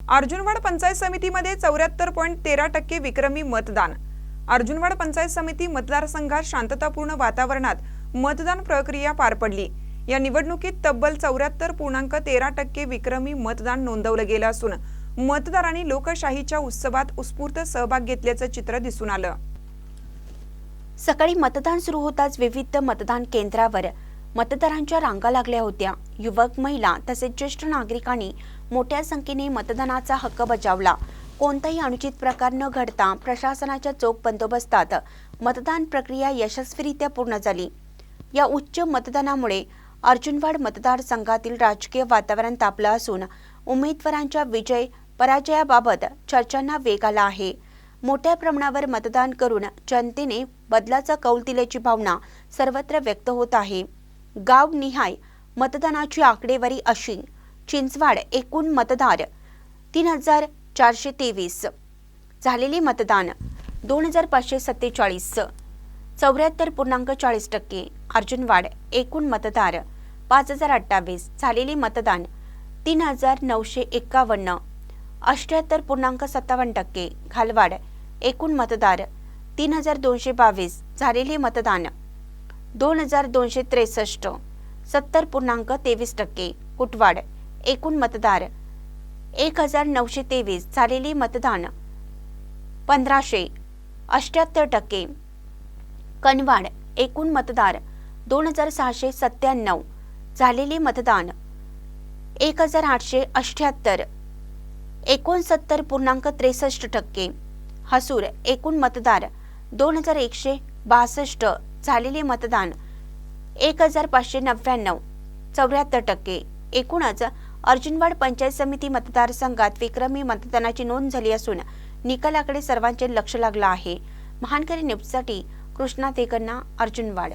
अर्जुनवाड पंचायत समितीमध्ये 74.13% विक्रमी मतदान। अर्जुनवाड पंचायत समिती मतदारसंघात शांततापूर्ण वातावरणात मतदान प्रक्रिया पार पडली। या निवडणुकीत तब्बल 74.13% विक्रमी मतदान नोंदवलं गेलं असून मतदारांनी लोकशाहीच्या उत्सवात उत्स्फूर्त सहभाग घेतल्याचं चित्र दिसून आलं। सकाळी मतदान सुरू होताच विविध मतदान केंद्रावर मतदारांच्या रांगा लागल्या होत्या। युवक, महिला तसेच ज्येष्ठ नागरिकांनी मोठ्या संख्येने मतदानाचा हक्क बजावला। कोणताही अनुचित प्रकार न घडता प्रशासनाच्या चोख बंदोबस्तात मतदान प्रक्रिया यशस्वीरित्या पूर्ण झाली। या उच्च मतदानामुळे अर्जुनवाड मतदारसंघातील राजकीय वातावरण तापलं असून उमेदवारांच्या विजय पराजयाबाबत चर्चांना वेग आला आहे। मोठ्या प्रमाणावर मतदान करून जनतेने बदलाचा कौल दिल्याची भावना सर्वत्र व्यक्त होत आहे। गावनिहाय मतदानाची आकडेवारी अशी: चिंचवाड एकूण मतदार 3423, झालेले मतदान 2547, 74.40%। अर्जुनवाड एकूण मतदार 5028, झालेले मतदान 3951, 78.57%। घालवाड एकूण मतदार 3222, झालेले मतदान 2263, 70.23%। कुटवाड एकूण मतदार 1923, झालेले मतदान 1500, 78%। कनवाड एकूण मतदार 2697, झालेले मतदान 1878, 69.63%। हसूर एकूण मतदार 2162, झालेले मतदान 1599, 74%। एकूणच अर्जुनवाड पंचायत समिती मतदारसंघात विक्रमी मतदानाची नोंद झाली असून निकालाकडे सर्वांचे लक्ष लागलं आहे। महानकरी न्यूजसाठी कृष्णा देगन्ना, अर्जुनवाड।